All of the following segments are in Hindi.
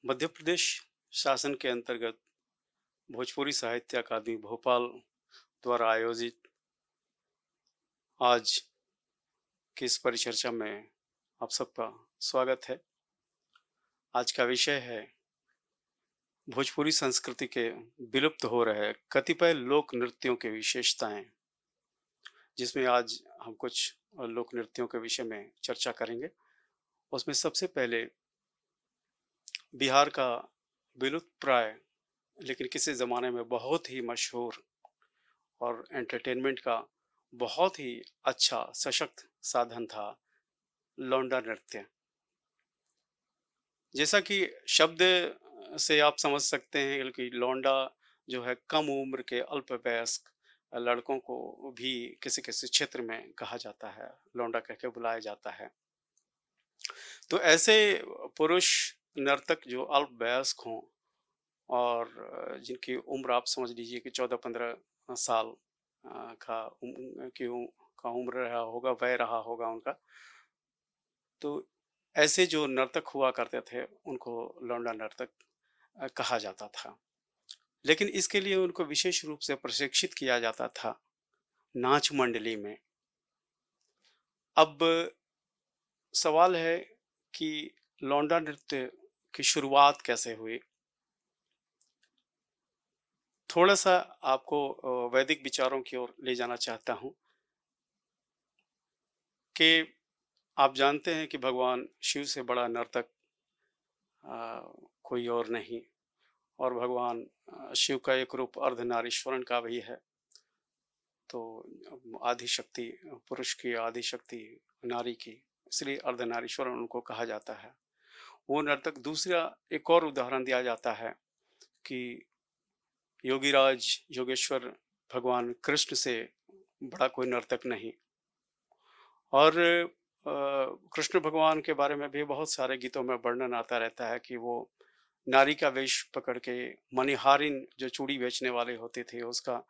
मध्य प्रदेश शासन के अंतर्गत भोजपुरी साहित्य अकादमी भोपाल द्वारा आयोजित आज की इस परिचर्चा में आप सबका स्वागत है। आज का विषय है भोजपुरी संस्कृति के विलुप्त हो रहे कतिपय लोक नृत्यों की विशेषताएं, जिसमें आज हम कुछ लोक नृत्यों के विषय में चर्चा करेंगे। उसमें सबसे पहले बिहार का विलुप्त प्राय लेकिन किसी ज़माने में बहुत ही मशहूर और एंटरटेनमेंट का बहुत ही अच्छा सशक्त साधन था लौंडा नृत्य। जैसा कि शब्द से आप समझ सकते हैं कि लौंडा जो है कम उम्र के अल्पवयस्क लड़कों को भी किसी किसी क्षेत्र में कहा जाता है, लौंडा कह के बुलाया जाता है। तो ऐसे पुरुष नर्तक जो अल्पवयस्क हों और जिनकी उम्र आप समझ लीजिए कि 14-15 साल का का उम्र रहा होगा, वय रहा होगा उनका। तो ऐसे जो नर्तक हुआ करते थे, उनको लौंडा नर्तक कहा जाता था। लेकिन इसके लिए उनको विशेष रूप से प्रशिक्षित किया जाता था नाच मंडली में। अब सवाल है कि लौंडा नृत्य की शुरुआत कैसे हुई? थोड़ा-सा आपको वैदिक विचारों की ओर ले जाना चाहता हूँ कि आप जानते हैं कि भगवान शिव से बड़ा नर्तक कोई और नहीं, और भगवान शिव का एक रूप अर्धनारीश्वरन का भी है। तो आदि शक्ति, पुरुष की आदि शक्ति नारी की, इसलिए अर्धनारीश्वरन उनको कहा जाता है। वो नर्तक दूसरा एक और उदाहरण दिया जाता है कि योगीराज योगेश्वर भगवान कृष्ण से बड़ा कोई नर्तक नहीं। और कृष्ण भगवान के बारे में भी बहुत सारे गीतों में वर्णन आता रहता है कि वो नारी का वेश पकड़ के, मणिहारिन जो चूड़ी बेचने वाले होते थे उसका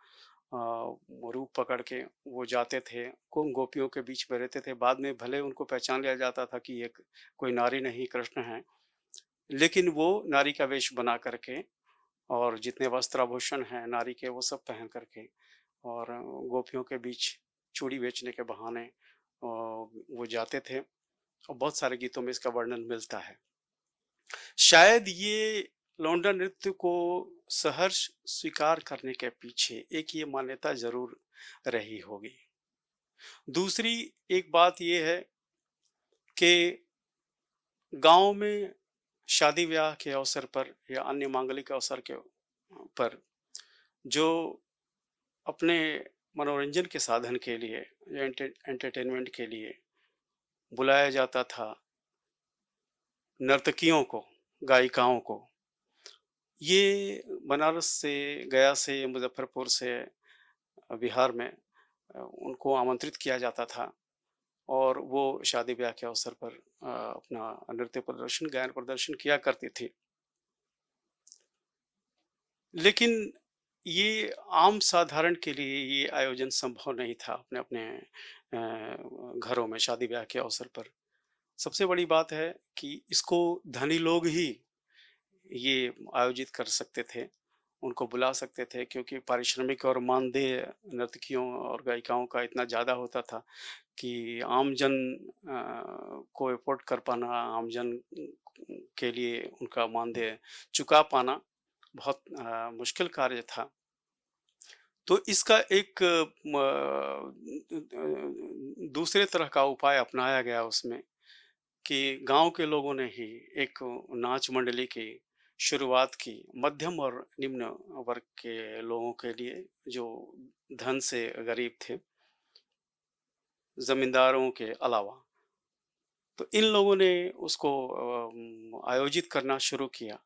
रूप पकड़ के वो जाते थे, गोपियों के बीच में रहते थे। बाद में भले उनको पहचान लिया जाता था कि ये कोई नारी नहीं कृष्ण है, लेकिन वो नारी का वेश बना करके और जितने वस्त्राभूषण हैं नारी के वो सब पहन करके और गोपियों के बीच चूड़ी बेचने के बहाने वो जाते थे, और बहुत सारे गीतों में इसका वर्णन मिलता है। शायद ये लौंडा नृत्य को सहर्ष स्वीकार करने के पीछे एक ये मान्यता ज़रूर रही होगी। दूसरी एक बात ये है कि गाँव में शादी-ब्याह के अवसर पर या अन्य मांगलिक अवसर के पर जो अपने मनोरंजन के साधन के लिए या एंटरटेनमेंट के लिए बुलाया जाता था नर्तकियों को, गायिकाओं को, ये बनारस से, गया से, मुज़फ्फरपुर से, बिहार में उनको आमंत्रित किया जाता था और वो शादी-ब्याह के अवसर पर अपना नृत्य प्रदर्शन, गायन प्रदर्शन किया करती थी। लेकिन ये आम साधारण के लिए ये आयोजन संभव नहीं था अपने-अपने घरों में शादी-ब्याह के अवसर पर। सबसे बड़ी बात है कि इसको धनी लोग ही ये आयोजित कर सकते थे, उनको बुला सकते थे, क्योंकि पारिश्रमिक और मानदेय नर्तकियों और गायिकाओं का इतना ज़्यादा होता था कि आम जन को अफ़ोर्ड कर पाना, आम जन के लिए उनका मानदेय चुका पाना बहुत मुश्किल कार्य था। तो इसका एक दूसरे तरह का उपाय अपनाया गया उसमें कि गाँव के लोगों ने ही एक नाच मंडली की शुरुआत की, मध्यम और निम्न वर्ग के लोगों के लिए जो धन से गरीब थे, ज़मींदारों के अलावा। तो इन लोगों ने उसको आयोजित करना शुरू किया।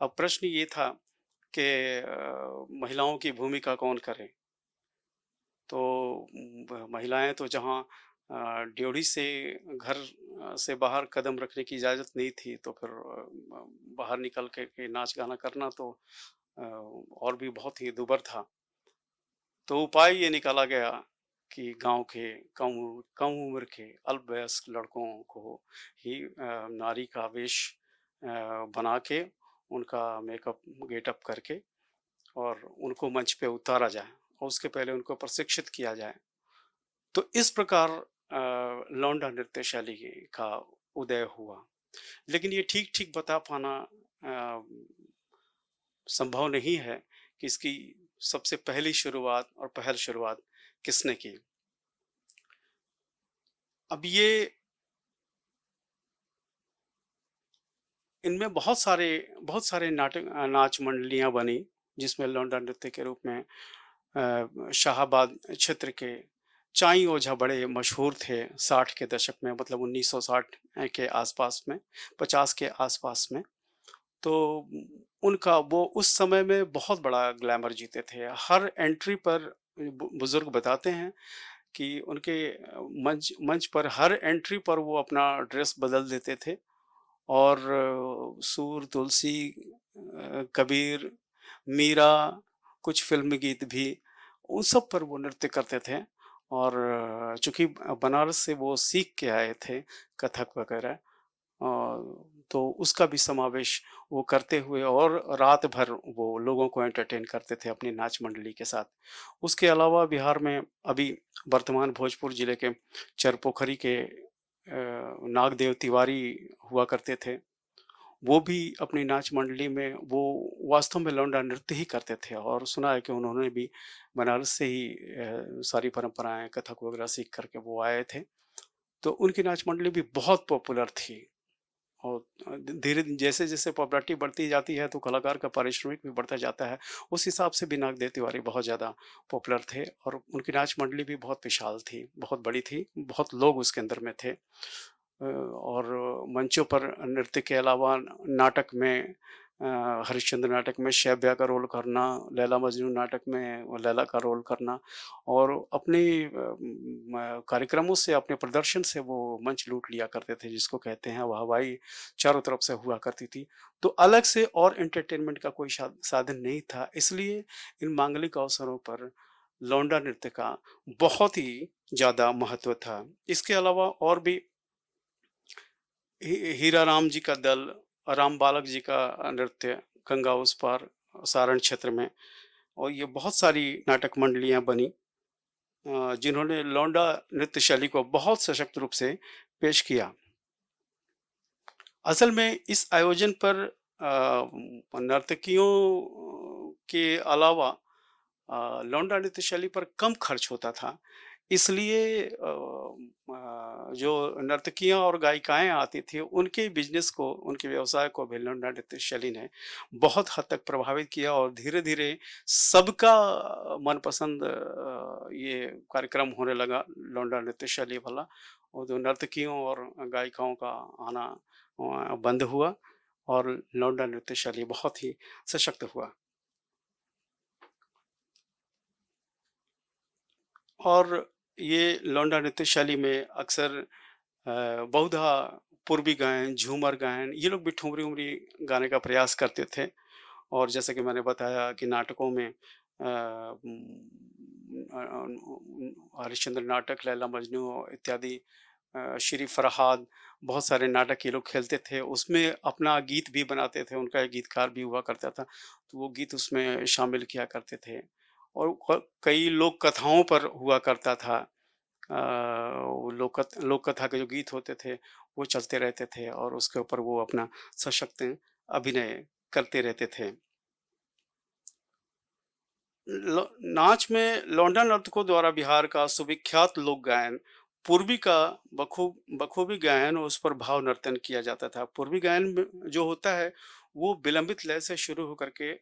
अब प्रश्न ये था कि महिलाओं की भूमिका कौन करे? तो महिलाएँ तो जहाँ ड्योढ़ी से घर से बाहर कदम रखने की इजाज़त नहीं थी, तो फिर बाहर निकल के नाच गाना करना तो और भी बहुत ही दूभर था। तो उपाय ये निकाला गया कि गाँव के कम उम्र के अल्पवयस्क लड़कों को ही नारी का वेश बना के उनका मेकअप गेटअप करके और उनको मंच पे उतारा जाए और उसके पहले उनको प्रशिक्षित किया जाए। तो इस प्रकार लौंडा नृत्य शैली का उदय हुआ। लेकिन ये ठीक-ठीक बता पाना अ, संभव नहीं है कि इसकी सबसे पहली शुरुआत और पहल शुरुआत किसने की। अब ये इनमें बहुत सारे नाच मंडलियाँ बनी, जिसमें लौंडा नृत्य के रूप में शाहाबाद क्षेत्र के चाई ओझा बड़े मशहूर थे 60 के दशक में, मतलब 1960 के आसपास में, 50 के आसपास में। तो उनका वो उस समय में बहुत बड़ा ग्लैमर जीते थे। हर एंट्री पर बुजुर्ग बताते हैं कि उनके मंच मंच पर हर एंट्री पर वो अपना ड्रेस बदल देते थे और सूर, तुलसी, कबीर, मीरा, कुछ फ़िल्मी गीत भी, उन सब पर वो नृत्य करते थे और चूँकि बनारस से वो सीख के आए थे कथक वगैरह, तो उसका भी समावेश वो करते हुए और रात भर वो लोगों को एंटरटेन करते थे अपनी नाच मंडली के साथ। उसके अलावा बिहार में अभी वर्तमान भोजपुर जिले के चरपोखरी के नागदेव तिवारी हुआ करते थे। वो भी अपनी नाच मंडली में वो वास्तव में लौंडा नृत्य ही करते थे और सुना है कि उन्होंने भी बनारस से ही सारी परंपराएँ कथक वगैरह सीख कर के वो आए थे। तो उनकी नाच मंडली भी बहुत पॉपुलर थी और धीरे जैसे-जैसे पॉपुलैरिटी बढ़ती जाती है तो कलाकार का पारिश्रमिक भी बढ़ता जाता है। उस हिसाब से भी नागदेव तिवारी बहुत ज़्यादा पॉपुलर थे और उनकी नाच मंडली भी बहुत विशाल थी, बहुत बड़ी थी, बहुत लोग उसके अंदर में थे। और मंचों पर नृत्य के अलावा नाटक में हरिश्चंद्र नाटक में शैब्या का रोल करना, लैला मजनू नाटक में वो लैला का रोल करना और अपने कार्यक्रमों से, अपने प्रदर्शन से वो मंच लूट लिया करते थे, जिसको कहते हैं वाहवाही चारों तरफ से हुआ करती थी। तो अलग से और एंटरटेनमेंट का कोई साधन नहीं था, इसलिए इन मांगलिक अवसरों पर लौंडा नृत्य का बहुत ही ज़्यादा महत्व था। इसके अलावा और भी हीरा राम जी का दल, राम बालक जी का नृत्य गंगा उस पार सारण क्षेत्र में, और ये बहुत सारी नाटक मंडलियाँ बनी जिन्होंने लौंडा नृत्य शैली को बहुत सशक्त रूप से पेश किया। असल में इस आयोजन पर नर्तकियों के अलावा लौंडा नृत्य शैली पर कम खर्च होता था। इसलिए जो नर्तकियाँ और गायिकाएँ आती थी, उनके बिज़नेस को, उनके व्यवसाय को भी लौंडा नृत्य शैली ने बहुत हद तक प्रभावित किया और धीरे-धीरे सबका मनपसंद ये कार्यक्रम होने लगा लौंडा नृत्य शैली वाला, और जो नर्तकियों और गायिकाओं का आना बंद हुआ और लौंडा नृत्य शैली बहुत ही सशक्त हुआ। और ये लौंडा नृत्य शैली में अक्सर बहुधा पूर्वी गायन, झूमर गायन, ये लोग भी ठुमरी-वुमरी गाने का प्रयास करते थे। और जैसे कि मैंने बताया कि नाटकों में हरिश्चंद्र नाटक, लैला मजनू इत्यादि, श्री फरहाद, बहुत सारे नाटक ये लोग खेलते थे। उसमें अपना गीत भी बनाते थे, उनका एक गीतकार भी हुआ करता था, तो वो गीत उसमें शामिल किया करते थे। और कई लोक कथाओं पर हुआ करता था। वो लोक कथा के जो गीत होते थे, वो चलते रहते थे और उसके ऊपर वो अपना सशक्त अभिनय करते रहते थे। नाच में लौंडा नर्तकों द्वारा बिहार का सुविख्यात लोक गायन पूर्वी का बखूबी गायन और उस पर भाव नर्तन किया जाता था। पूर्वी गायन में जो होता है वो विलंबित लय से शुरू होकर के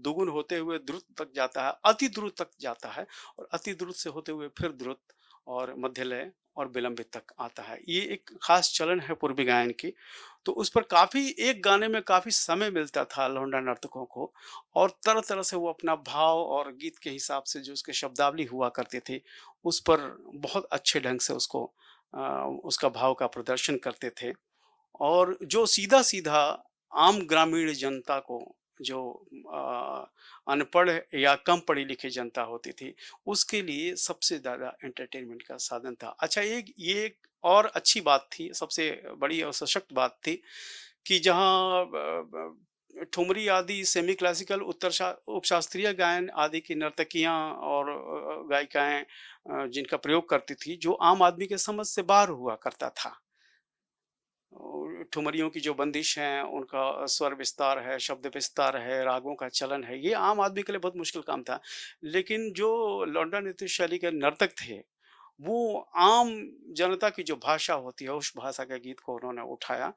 दुगुन होते हुए द्रुत तक जाता है, अति द्रुत तक जाता है और अति द्रुत से होते हुए फिर द्रुत और मध्य लय और विलंबित तक आता है। ये एक खास चलन है पूर्वी गायन की। तो उस पर काफी, एक गाने में काफी समय मिलता था लौंडा नर्तकों को और तरह-तरह से वो अपना भाव और गीत के हिसाब से जो उसके शब्दावली हुआ करती थी, उस पर बहुत अच्छे ढंग से उसको उसका भाव का प्रदर्शन करते थे। और जो सीधा-सीधा आम ग्रामीण जनता को, जो अनपढ़ या कम पढ़ी-लिखी जनता होती थी, उसके लिए सबसे ज़्यादा एंटरटेनमेंट का साधन था। अच्छा, ये एक और अच्छी बात थी, सबसे बड़ी और सशक्त बात थी कि जहाँ ठुमरी आदि सेमी क्लासिकल उपशास्त्रीय गायन आदि की नर्तकियाँ और गायिकाएँ जिनका प्रयोग करती थी, जो आम आदमी के समझ से बाहर हुआ करता था। ठुमरियों की जो बंदिश हैं, उनका स्वर विस्तार है, शब्द विस्तार है, रागों का चलन है, ये आम आदमी के लिए बहुत मुश्किल काम था। लेकिन जो लौंडा नृत्य शैली के नर्तक थे, वो आम जनता की जो भाषा होती है, उस भाषा के गीत को उन्होंने उठाया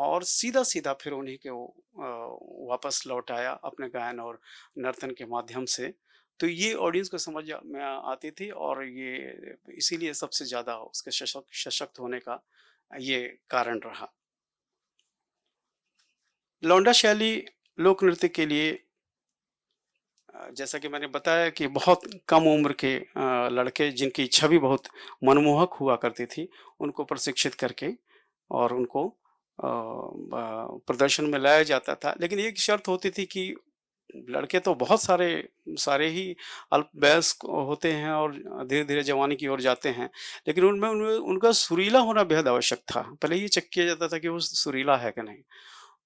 और सीधा-सीधा फिर उन्हीं को वापस लौटाया अपने गायन और नर्तन के माध्यम से। तो ये ऑडियंस को समझ में आती थी और ये इसीलिए सबसे ज़्यादा उसके सशक्त सशक्त होने का ये कारण रहा। लौंडा शैली लोक नृत्य के लिए जैसा कि मैंने बताया कि बहुत कम उम्र के लड़के जिनकी छवि बहुत मनमोहक हुआ करती थी, उनको प्रशिक्षित करके और उनको प्रदर्शन में लाया जाता था। लेकिन एक शर्त होती थी कि लड़के तो बहुत सारे सारे ही अल्पवयस्क होते हैं और धीरे-धीरे जवानी की ओर जाते हैं। लेकिन उनमें उनमें उनका सुरीला होना बेहद आवश्यक था। पहले ये चेक किया जाता था कि वो सुरीला है कि नहीं।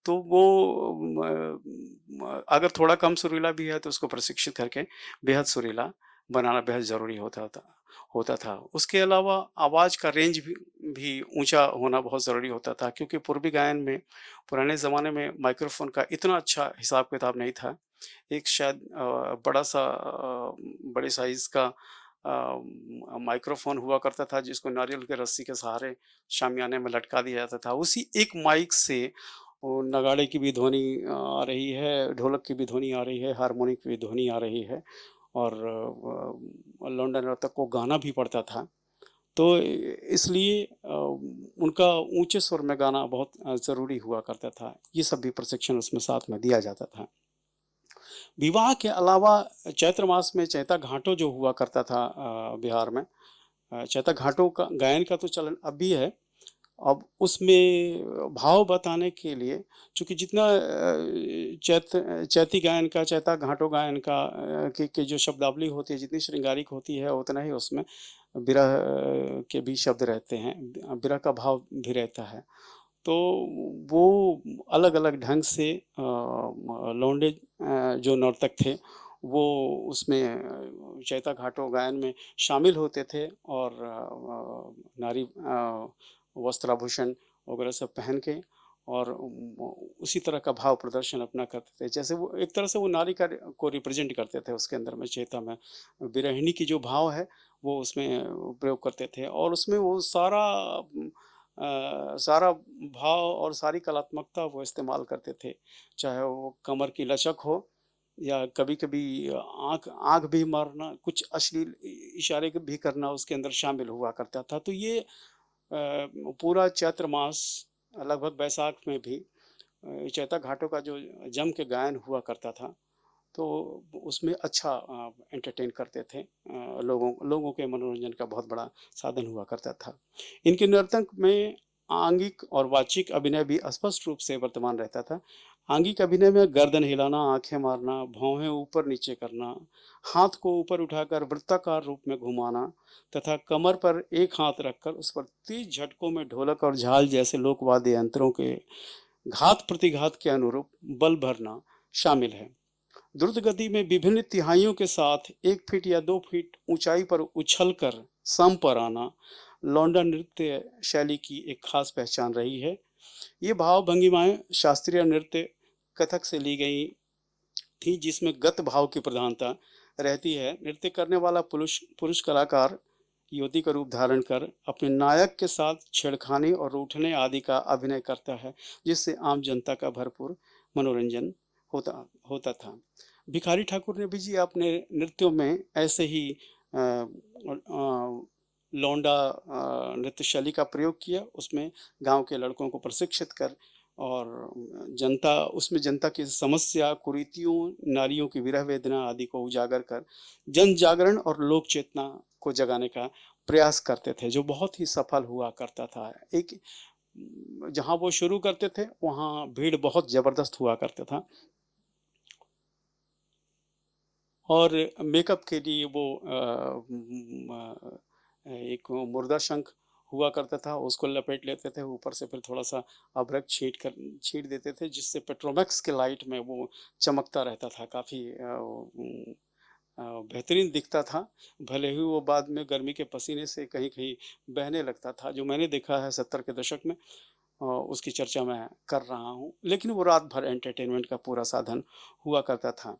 तो वो अगर थोड़ा कम सुरीला भी है तो उसको प्रशिक्षित करके बेहद सुरीला बनाना बेहद ज़रूरी होता था। उसके अलावा आवाज़ का रेंज भी ऊँचा होना बहुत ज़रूरी होता था क्योंकि पूर्वी गायन में पुराने ज़माने में माइक्रोफ़ोन का इतना अच्छा हिसाब-किताब नहीं था। एक शायद बड़े साइज़ का माइक्रोफ़ोन हुआ करता था जिसको नारियल के रस्सी के सहारे शामियाने में लटका दिया जाता था। उसी एक माइक से वो नगाड़े की भी ध्वनि आ रही है, ढोलक की भी ध्वनि आ रही है, हारमोनियम की भी ध्वनि आ रही है और लौंडा नर्तक को गाना भी पड़ता था। तो इसलिए उनका ऊँचे स्वर में गाना बहुत ज़रूरी हुआ करता था। ये सब भी प्रशिक्षण उसमें साथ में दिया जाता था। विवाह के अलावा चैत्र मास में चैता घाटों जो हुआ करता था बिहार में चैता घाटों का गायन का तो चलन अब भी है। अब उसमें भाव बताने के लिए चूँकि जितना चैती गायन का, चैता घाटों गायन का की जो शब्दावली होती है, जितनी श्रृंगारिक होती है, उतना ही उसमें विरह के भी शब्द रहते हैं। विरह का भाव भी रहता है। तो वो अलग-अलग ढंग से लौंडे जो नर्तक थे, वो उसमें चैता घाटों गायन में शामिल होते थे और नारी वस्त्राभूषण वगैरह सब पहन के और उसी तरह का भाव प्रदर्शन अपना करते थे। जैसे वो एक तरह से वो नारी का को रिप्रेज़ेंट करते थे उसके अंदर में चैता में। विरहिणी की जो भाव है, वो उसमें प्रयोग करते थे और उसमें वो सारा भाव और सारी कलात्मकता वो इस्तेमाल करते थे। चाहे वो कमर की लचक हो या कभी-कभी आँख आँख भी मारना, कुछ अश्लील इशारे भी करना उसके अंदर शामिल हुआ करता था। तो ये पूरा चैत्र मास लगभग बैसाख में भी चैता घाटों का जो जम के गायन हुआ करता था, तो उसमें अच्छा एंटरटेन करते थे। लोगों लोगों के मनोरंजन का बहुत बड़ा साधन हुआ करता था। इनके नर्तक में आंगिक और वाचिक अभिनय भी स्पष्ट रूप से वर्तमान रहता था। आंगिक अभिनय में गर्दन हिलाना, आँखें मारना, भौहें ऊपर-नीचे करना, हाथ को ऊपर उठाकर वृत्ताकार रूप में घुमाना तथा कमर पर एक हाथ रखकर उस पर तेज झटकों में ढोलक और झाल जैसे लोक वाद्य यंत्रों के घात-प्रतिघात के अनुरूप बल भरना शामिल है। द्रुत गति में विभिन्न तिहाइयों के साथ 1 फीट या 2 फीट ऊंचाई पर उछलकर सम पर आना लौंडा नृत्य शैली की एक खास पहचान रही है। ये भाव भंगिमाएं शास्त्रीय नृत्य कथक से ली गई थी जिसमें गत भाव की प्रधानता रहती है। नृत्य करने वाला पुरुष पुरुष कलाकार युवती का रूप धारण कर अपने नायक के साथ छेड़खानी और रूठने आदि का अभिनय करता है जिससे आम जनता का भरपूर मनोरंजन होता होता था। भिखारी ठाकुर ने भी जी अपने नृत्यों में ऐसे ही लौंडा नृत्य शैली का प्रयोग किया। उसमें गांव के लड़कों को प्रशिक्षित कर और जनता की समस्या, कुरीतियों, नारियों की विरह वेदना आदि को उजागर कर जन जागरण और लोक चेतना को जगाने का प्रयास करते थे, जो बहुत ही सफल हुआ करता था। एक जहाँ वो शुरू करते थे, वहाँ भीड़ बहुत ज़बरदस्त हुआ करता था और मेकअप के लिए वो एक मुर्दा शंख हुआ करता था, उसको लपेट लेते थे, ऊपर से फिर थोड़ा-सा अभ्रक छींट देते थे, जिससे पेट्रोमैक्स के लाइट में वो चमकता रहता था, काफ़ी बेहतरीन दिखता था। भले ही वो बाद में गर्मी के पसीने से कहीं-कहीं बहने लगता था, जो मैंने देखा है 70 के दशक में, उसकी चर्चा मैं कर रहा हूँ। लेकिन वो रात भर एंटरटेनमेंट का पूरा साधन हुआ करता था।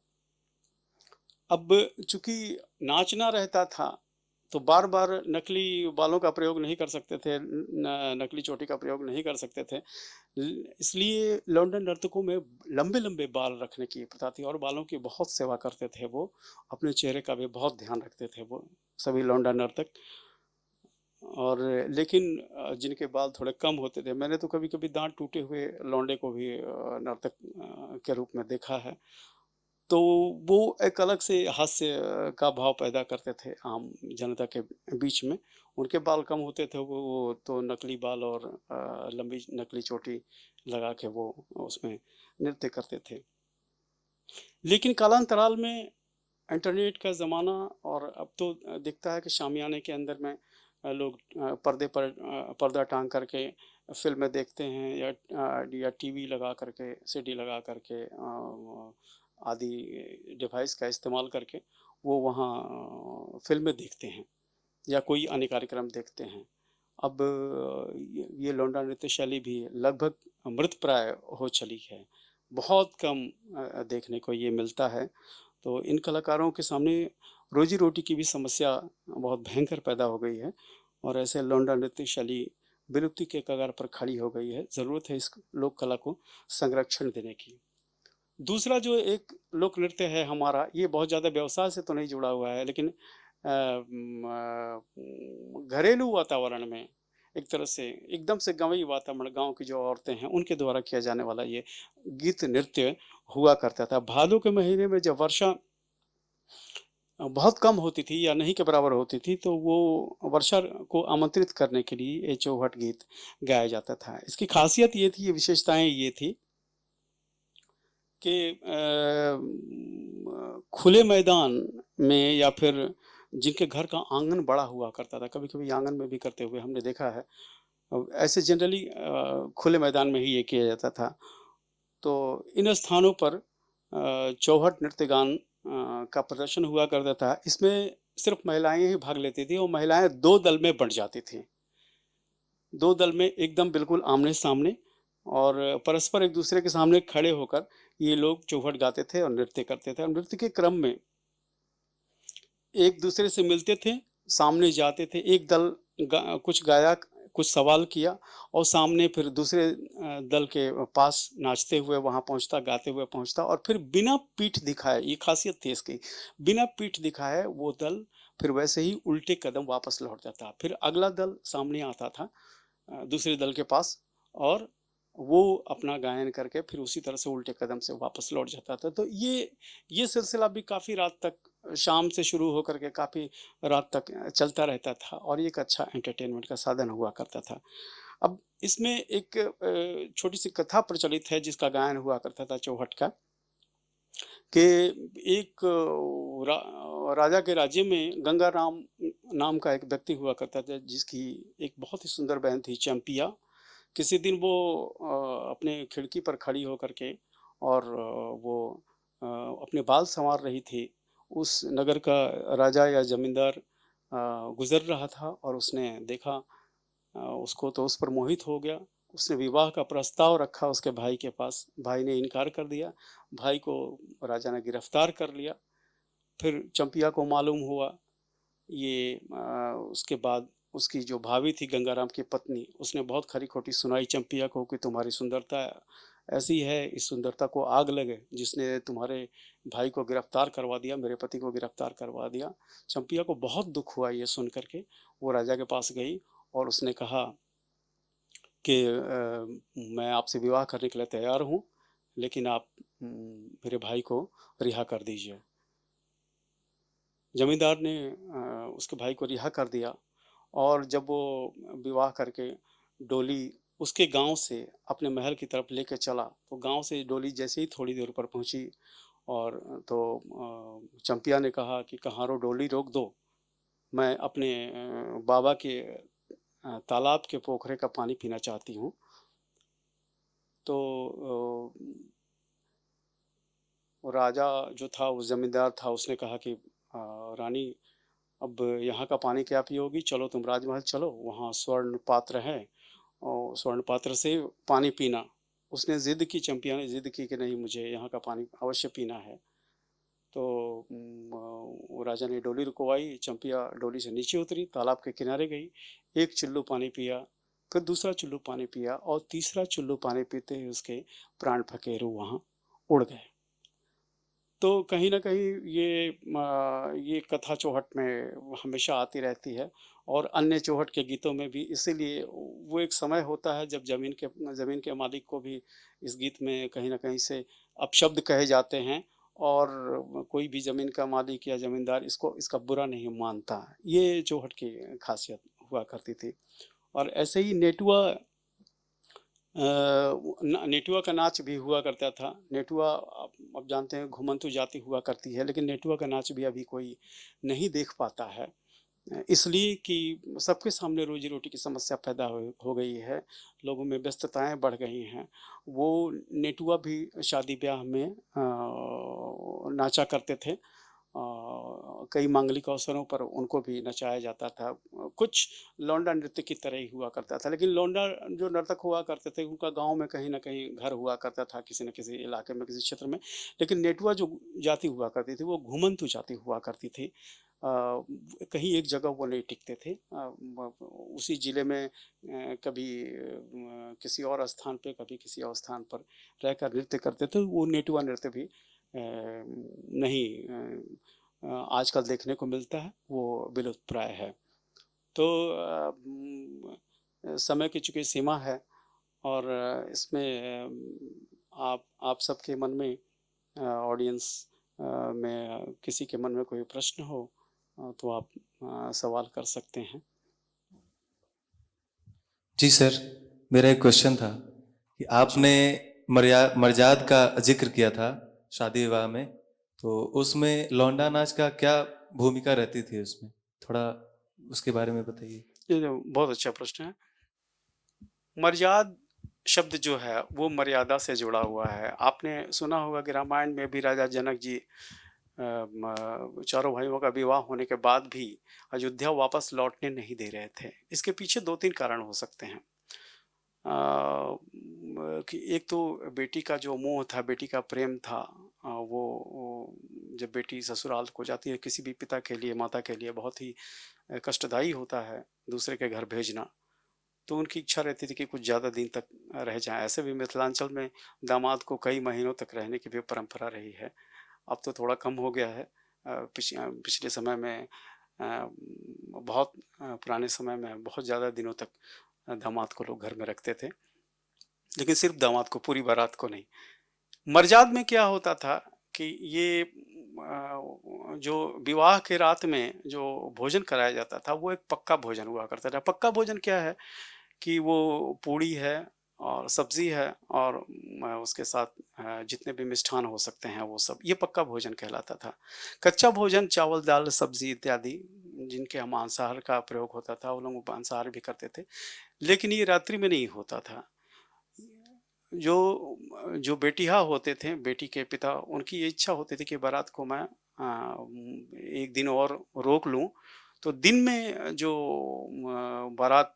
अब चूँकि नाचना रहता था, तो बार-बार नकली बालों का प्रयोग नहीं कर सकते थे, नकली चोटी का प्रयोग नहीं कर सकते थे। इसलिए लौंडा नर्तकों में लंबे-लंबे बाल रखने की प्रथा थी और बालों की बहुत सेवा करते थे वो। अपने चेहरे का भी बहुत ध्यान रखते थे वो, सभी लौंडा नर्तक। और लेकिन जिनके बाल थोड़े कम होते थे, मैंने तो कभी-कभी दाँत टूटे हुए लौंडे को भी नर्तक के रूप में देखा है। तो वो एक अलग से हास्य का भाव पैदा करते थे आम जनता के बीच में। उनके बाल कम होते थे, वो तो नकली बाल और लंबी नकली चोटी लगा के वो उसमें नृत्य करते थे। लेकिन कालांतराल में इंटरनेट का ज़माना, और अब तो दिखता है कि शामियाने के अंदर में लोग पर्दे पर पर्दा टांग करके फ़िल्में देखते हैं, या टीवी लगा करके, सीडी लगा करके, आदि डिवाइस का इस्तेमाल करके वो वहाँ फ़िल्में देखते हैं या कोई अन्य कार्यक्रम देखते हैं। अब ये लौंडा नृत्य शैली भी लगभग मृतप्राय हो चली है। बहुत कम देखने को ये मिलता है। तो इन कलाकारों के सामने रोज़ी-रोटी की भी समस्या बहुत भयंकर पैदा हो गई है और ऐसे लौंडा नृत्य शैली विलुप्ति के कगार पर खड़ी हो गई है। ज़रूरत है इस लोक कला को संरक्षण देने की। दूसरा जो एक लोक नृत्य है हमारा, ये बहुत ज़्यादा व्यवसाय से तो नहीं जुड़ा हुआ है, लेकिन घरेलू वातावरण में एक तरह से एकदम से गाँवी वातावरण, गाँव की जो औरतें हैं, उनके द्वारा किया जाने वाला ये गीत नृत्य हुआ करता था। भादों के महीने में जब वर्षा बहुत कम होती थी या नहीं के बराबर होती थी, तो वो वर्षा को आमंत्रित करने के लिए ये चौहट गीत गाया जाता था। इसकी खासियत ये थी, ये विशेषताएँ ये थी कि खुले मैदान में या फिर जिनके घर का आंगन बड़ा हुआ करता था, कभी-कभी आंगन में भी करते हुए हमने देखा है। ऐसे जनरली खुले मैदान में ही ये किया जाता था। तो इन स्थानों पर चौहट नृत्य गान का प्रदर्शन हुआ करता था। इसमें सिर्फ़ महिलाएँ ही भाग लेती थीं और महिलाएँ 2 दल में बँट जाती थीं। 2 दल में एकदम बिल्कुल आमने-सामने, और परस्पर एक-दूसरे के सामने खड़े होकर ये लोग चौहट गाते थे और नृत्य करते थे, और नृत्य के क्रम में एक-दूसरे से मिलते थे, सामने जाते थे, एक दल कुछ गाया, कुछ सवाल किया, और सामने फिर दूसरे दल के पास नाचते हुए वहाँ पहुँचता, गाते हुए पहुँचता, और फिर बिना पीठ दिखाए, ये ख़ासियत थी इसकी, बिना पीठ दिखाए वो दल फिर वैसे ही उल्टे कदम वापस लौट जाता। फिर अगला दल सामने आता था दूसरे दल के पास, और वो अपना गायन करके फिर उसी तरह से उल्टे कदम से वापस लौट जाता था। तो ये सिलसिला भी काफ़ी रात तक, शाम से शुरू होकर के काफ़ी रात तक चलता रहता था, और ये एक अच्छा एंटरटेनमेंट का साधन हुआ करता था। अब इसमें एक छोटी-सी कथा प्रचलित है जिसका गायन हुआ करता था चौहट का, कि एक राजा के राज्य में गंगाराम नाम का एक व्यक्ति हुआ करता था, जिसकी एक बहुत ही सुंदर बहन थी चंपिया। किसी दिन वो अपने खिड़की पर खड़ी होकर के, और वो अपने बाल संवार रही थी। उस नगर का राजा या जमींदार गुजर रहा था, और उसने देखा उसको, तो उस पर मोहित हो गया। उसने विवाह का प्रस्ताव रखा उसके भाई के पास, भाई ने इनकार कर दिया। भाई को राजा ने गिरफ्तार कर लिया। फिर चंपिया को मालूम हुआ ये, उसके बाद उसकी जो भाभी थी गंगाराम की पत्नी, उसने बहुत खरी-खोटी सुनाई चंपिया को कि तुम्हारी सुंदरता ऐसी है, इस सुंदरता को आग लगे, जिसने तुम्हारे भाई को गिरफ्तार करवा दिया, मेरे पति को गिरफ्तार करवा दिया। चंपिया को बहुत दुःख हुआ ये सुन कर के। वो राजा के पास गई और उसने कहा कि मैं आपसे विवाह करने के लिए तैयार हूँ, लेकिन आप मेरे भाई को रिहा कर दीजिए। जमींदार ने उसके भाई को रिहा कर दिया, और जब वो विवाह करके डोली उसके गांव से अपने महल की तरफ लेके चला, तो गांव से डोली जैसे ही थोड़ी देर पर पहुंची, और तो चंपिया ने कहा कि कहाँ रो डोली, रोक दो, मैं अपने बाबा के तालाब के पोखरे का पानी पीना चाहती हूँ। तो वो राजा जो था, वो ज़मींदार था, उसने कहा कि रानी, अब यहाँ का पानी क्या पियोगी? चलो तुम राजमहल चलो, वहाँ स्वर्ण पात्र है और स्वर्ण पात्र से पानी पीना। उसने ज़िद की, चंपिया ने ज़िद की कि नहीं, मुझे यहाँ का पानी अवश्य पीना है। तो वो राजा ने डोली रुकवाई, चंपिया डोली से नीचे उतरी, तालाब के किनारे गई, एक चुल्लू पानी पिया, फिर दूसरा चुल्लू पानी पिया और तीसरा चुल्लू पानी पीते ही उसके प्राण फकेरू वहाँ उड़ गए। तो कहीं न कहीं ये कथा चौहट में हमेशा आती रहती है और अन्य चौहट के गीतों में भी, इसीलिए वो एक समय होता है जब ज़मीन के मालिक को भी इस गीत में कहीं न कहीं से अपशब्द कहे जाते हैं और कोई भी ज़मीन का मालिक या ज़मींदार इसका बुरा नहीं मानता। ये चौहट की ख़ासियत हुआ करती थी। और ऐसे ही नेटुआ, नेटुआ का नाच भी हुआ करता था। नेटुआ, आप जानते हैं, घुमंतु जाति हुआ करती है, लेकिन नेटुआ का नाच भी अभी कोई नहीं देख पाता है। इसलिए कि सबके सामने रोजी रोटी की समस्या पैदा हो गई है, लोगों में व्यस्तताएं बढ़ गई हैं। वो नेटुआ भी शादी ब्याह में नाचा करते थे। कई मांगलिक अवसरों पर उनको भी नचाया जाता था। कुछ लौंडा नृत्य की तरह ही हुआ करता था, लेकिन लौंडा जो नर्तक हुआ करते थे उनका गांव में कहीं न कहीं घर हुआ करता था, किसी न किसी इलाके में, किसी क्षेत्र में। लेकिन नेटुआ जो जाति हुआ करती थी वो घुमंतु जाति हुआ करती थी। कहीं एक जगह वो नहीं टिकते थे। उसी ज़िले में कभी किसी और स्थान पे, कभी किसी और स्थान पर रहकर नृत्य करते थे। वो नेटुआ नृत्य भी नहीं आजकल देखने को मिलता है, वो विलुप्त प्राय है। तो समय की चूँकि सीमा है और इसमें आप सबके मन में, ऑडियंस में किसी के मन में कोई प्रश्न हो तो आप सवाल कर सकते हैं। जी सर, मेरा एक क्वेश्चन था कि आपने मर्याद का जिक्र किया था शादी विवाह में, तो उसमें लौंडा नाच का क्या भूमिका रहती थी उसमें? थोड़ा उसके बारे में बताइए। ये तो बहुत अच्छा प्रश्न है। मर्याद शब्द जो है वो मर्यादा से जुड़ा हुआ है। आपने सुना होगा कि रामायण में भी राजा जनक जी चारों भाइयों का विवाह होने के बाद भी अयोध्या वापस लौटने नहीं दे रहे थे। इसके पीछे 2-3 कारण हो सकते हैं। कि एक तो बेटी का जो मोह था, बेटी का प्रेम था, वो जब बेटी ससुराल को जाती है, किसी भी पिता के लिए, माता के लिए बहुत ही कष्टदायी होता है दूसरे के घर भेजना। तो उनकी इच्छा रहती थी कि कुछ ज़्यादा दिन तक रह जाएँ। ऐसे भी मिथिलांचल में दामाद को कई महीनों तक रहने की भी परंपरा रही है। अब तो थोड़ा कम हो गया है। पिछले समय में बहुत पुराने समय में बहुत ज़्यादा दिनों तक दामाद को लोग घर में रखते थे। लेकिन सिर्फ़ दामाद को, पूरी बारात को नहीं। मर्जाद में क्या होता था कि ये जो विवाह के रात में जो भोजन कराया जाता था, वो एक पक्का भोजन हुआ करता था। पक्का भोजन क्या है कि वो पूड़ी है और सब्ज़ी है और उसके साथ जितने भी मिष्ठान हो सकते हैं वो सब, ये पक्का भोजन कहलाता था। कच्चा भोजन, चावल, दाल, सब्ज़ी इत्यादि, जिनके यहाँ मांसाहार का प्रयोग होता था, वो लोग मांसाहार भी करते थे। लेकिन ये रात्रि में नहीं होता था। जो जो बेटियाँ होते थे, बेटी के पिता, उनकी ये इच्छा होती थी कि बारात को मैं 1 दिन और रोक लूँ, तो दिन में जो बारात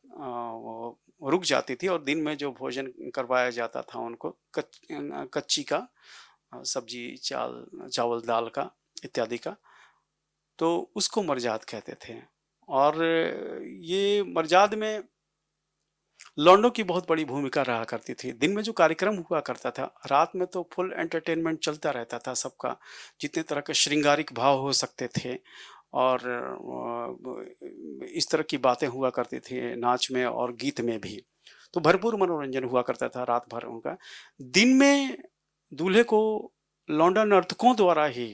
रुक जाती थी और दिन में जो भोजन करवाया जाता था उनको, कच्ची का, सब्जी, चावल, दाल का इत्यादि का, तो उसको मर्जाद कहते थे। और ये मर्जाद में लॉन्डो की बहुत बड़ी भूमिका रहा करती थी। दिन में जो कार्यक्रम हुआ करता था, रात में तो फुल एंटरटेनमेंट चलता रहता था सबका, जितने तरह के श्रृंगारिक भाव हो सकते थे और इस तरह की बातें हुआ करती थी नाच में और गीत में भी। तो भरपूर मनोरंजन हुआ करता था रात भर उनका। दिन में दूल्हे को लौंडा नर्तकों द्वारा ही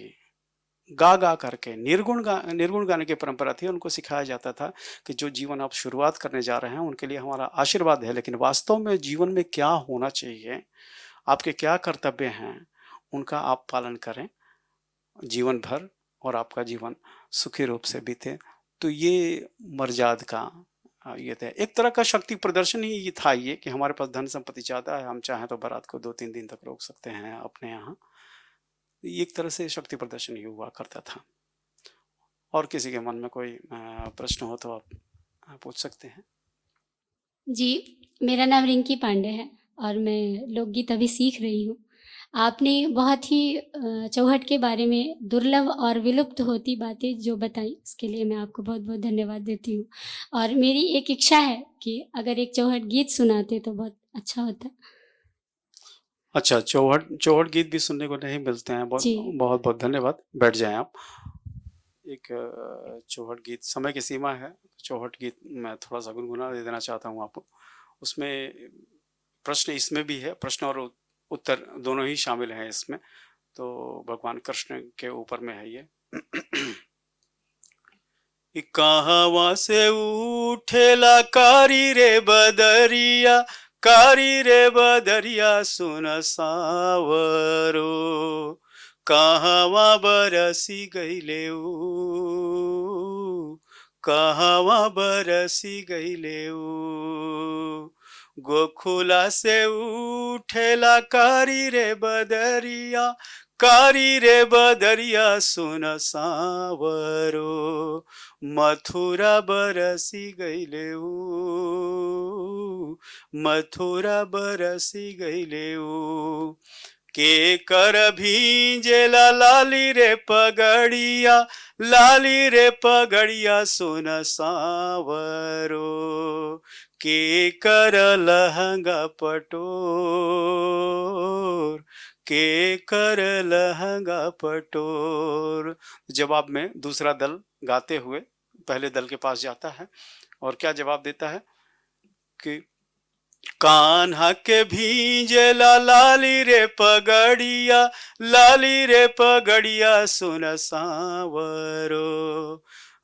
गा करके निर्गुण गाने की परंपरा थी। उनको सिखाया जाता था कि जो जीवन आप शुरुआत करने जा रहे हैं उनके लिए हमारा आशीर्वाद है, लेकिन वास्तव में जीवन में क्या होना चाहिए, आपके क्या कर्तव्य हैं, उनका आप पालन करें जीवन भर और आपका जीवन सुखी रूप से बीते। तो ये मर्जाद का ये थे एक तरह का शक्ति प्रदर्शन ही ये था ये कि हमारे पास धन संपत्ति ज़्यादा है, हम चाहें तो बारात को 2-3 दिन तक रोक सकते हैं अपने यहाँ। ये एक तरह से शक्ति प्रदर्शन ही हुआ करता था। और किसी के मन में कोई प्रश्न हो तो आप पूछ सकते हैं। जी, मेरा नाम रिंकी पांडे है और मैं लोकगीत अभी सीख रही हूँ। आपने बहुत ही चौहट के बारे में दुर्लभ और विलुप्त होती बातें जो बताई, उसके लिए मैं आपको बहुत-बहुत धन्यवाद देती हूँ। और मेरी एक इच्छा है कि अगर एक चौहट गीत सुनाते तो बहुत अच्छा होता। अच्छा, चौहट गीत भी सुनने को नहीं मिलते हैं। जी। बहुत-बहुत धन्यवाद। बैठ जाएँ आप। एक चौहट गीत समय की सीमा है। चौहट गीत मैं थोड़ा-सा गुनगुना दे देना चाहता हूँ आपको। उसमें प्रश्न इसमें भी है, प्रश्न और उत्तर दोनों ही शामिल हैं इसमें। तो भगवान कृष्ण के ऊपर में है ये। कि कहवा से उठेला कारी रे बदरिया, कारी रे बदरिया सुन सावरो, कहवा बरसी गईले कहवा बरसी गईले गोखुला से उठेला कारी रे बदरिया, कारी रे बदरिया सुन सावरो, मथुरा बरसी गईले मथुरा बरसी गईले के कर भींजेला लाली रे पगड़िया, लाली रे पगड़िया सुन सावरो, के कर लहंगा पटोर, के कर लहंगा पटोर। जवाब में दूसरा दल गाते हुए पहले दल के पास जाता है और क्या जवाब देता है कि कान्हा के भींजेला लाली रे पगड़िया, लाली रे पगड़िया सुन सावरो,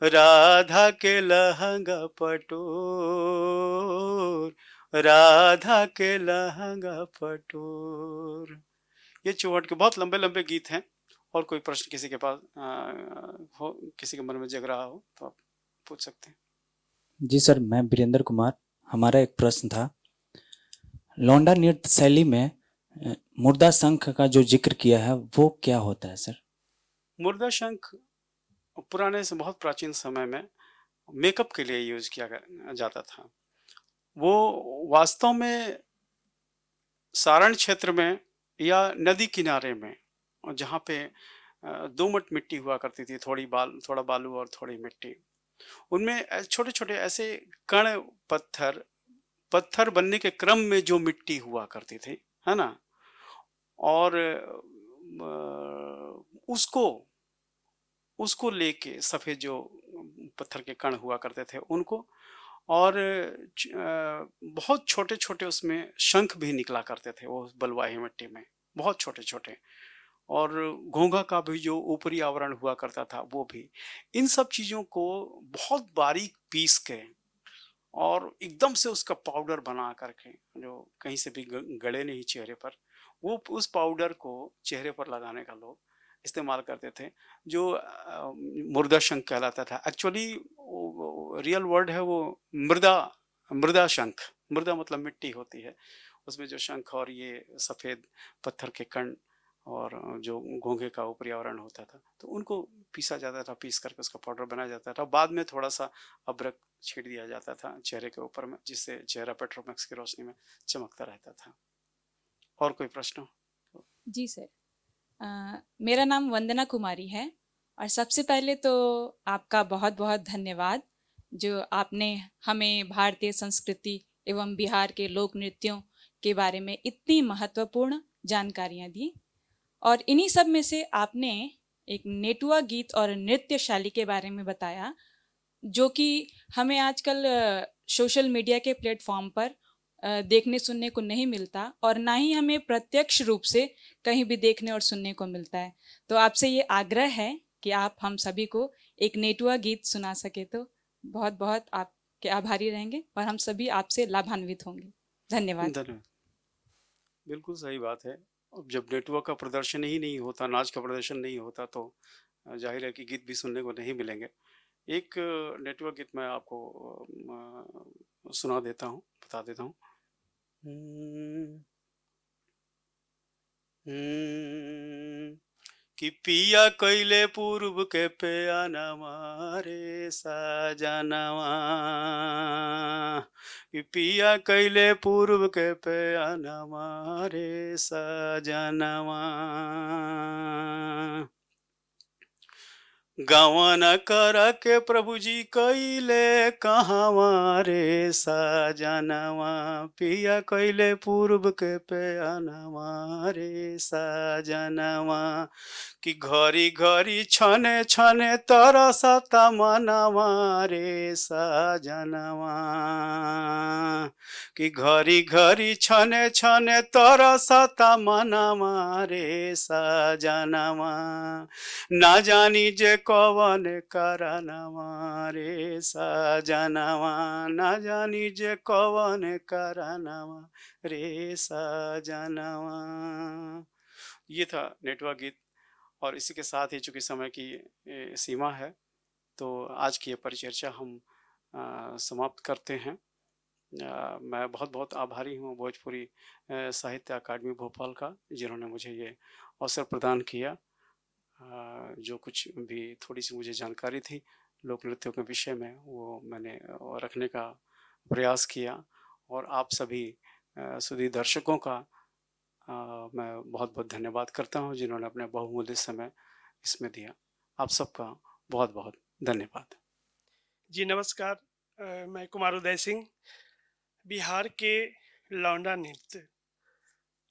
राधा के लहंगा पटोर, राधा के लहंगा पटोर। ये चौहट के बहुत लंबे लंबे गीत हैं। और कोई प्रश्न किसी के पास हो, किसी के मन में जग रहा हो तो आप पूछ सकते हैं। जी सर, मैं वीरेंद्र कुमार। हमारा एक प्रश्न था, लौंडा नृत्य शैली में मुर्दा शंख का जो जिक्र किया है वो क्या होता है सर? मुर्दा शंख पुराने से बहुत प्राचीन समय में मेकअप के लिए यूज किया जाता था। वो वास्तव में सारण क्षेत्र में या नदी किनारे में जहाँ पे दोमट मिट्टी हुआ करती थी, थोड़ा बालू और थोड़ी मिट्टी, उनमें छोटे छोटे ऐसे कण पत्थर बनने के क्रम में जो मिट्टी हुआ करती थी, है ना, और उसको लेके सफेद जो पत्थर के कण हुआ करते थे उनको, और बहुत छोटे छोटे उसमें शंख भी निकला करते थे वो बलुआही मिट्टी में, बहुत छोटे छोटे, और घोंघा का भी जो ऊपरी आवरण हुआ करता था वो भी। इन सब चीज़ों को बहुत बारीक पीस के और एकदम से उसका पाउडर बना करके, जो कहीं से भी गड़े नहीं चेहरे पर, वो उस पाउडर को चेहरे पर लगाने का लोग इस्तेमाल करते थे, जो मुर्दा शंख कहलाता था। एक्चुअली रियल वर्ड है वो मृदा शंख। मृदा मतलब मिट्टी होती है, उसमें जो शंख और ये सफ़ेद पत्थर के कण और जो घोंघे का ऊपरी आवरण होता था, तो उनको पीसा जाता था, पीस करके उसका पाउडर बनाया जाता था। बाद में थोड़ा सा अदरक छीट दिया जाता था चेहरे के ऊपर में, जिससे चेहरा पेट्रोमैक्स की रोशनी में चमकता रहता था। और कोई प्रश्न? जी सर, मेरा नाम वंदना कुमारी है और सबसे पहले तो आपका बहुत बहुत धन्यवाद जो आपने हमें भारतीय संस्कृति एवं बिहार के लोक नृत्यों के बारे में इतनी महत्वपूर्ण जानकारियाँ दी। और इन्हीं सब में से आपने एक नेटुआ गीत और नृत्य शैली के बारे में बताया, जो कि हमें आजकल सोशल मीडिया के प्लेटफॉर्म पर देखने सुनने को नहीं मिलता और ना ही हमें प्रत्यक्ष रूप से कहीं भी देखने और सुनने को मिलता है। तो आपसे ये आग्रह है कि आप हम सभी को एक नेटुआ गीत सुना सके तो बहुत बहुत आपके आभारी रहेंगे और हम सभी आपसे लाभान्वित होंगे। धन्यवाद। बिल्कुल सही बात है। अब जब नेटवर्क का प्रदर्शन ही नहीं होता, नाच का प्रदर्शन नहीं होता, तो जाहिर है कि गीत भी सुनने को नहीं मिलेंगे। एक नेटवर्क गीत मैं आपको सुना देता हूँ, बता देता हूँ। कि पिया कैले पूर्व के पेयानवा रे साजनवा, कि पिया कैले पूर्व के पेयानवा रे साजनवा, गवन कर के प्रभु जी कैले कहवा रे साजनवा, पिया कैले पूर्व के पेयानवा रे साजनवा, कि घरी घरी छने छने तरसता मनवा रे साजनवा, कि घरी घरी छने छने तरसता मनवा रे साजनवा, ना जानी जे कवन करनवा रे साजनवा, ना जानी जे कवन करनवा रे साजनवा। ये था नेटवर्क गीत। और इसी के साथ ही चूंकि समय की सीमा है, तो आज की ये परिचर्चा हम समाप्त करते हैं। मैं बहुत बहुत आभारी हूँ भोजपुरी साहित्य अकादमी भोपाल का, जिन्होंने मुझे ये अवसर प्रदान किया। जो कुछ भी थोड़ी सी मुझे जानकारी थी लोक नृत्यों के विषय में, वो मैंने रखने का प्रयास किया। और आप सभी सुधी दर्शकों का मैं बहुत बहुत धन्यवाद करता हूँ, जिन्होंने अपने बहुमूल्य समय इसमें दिया। आप सबका बहुत बहुत धन्यवाद। जी नमस्कार, मैं कुमार उदय सिंह। बिहार के लौंडा नृत्य,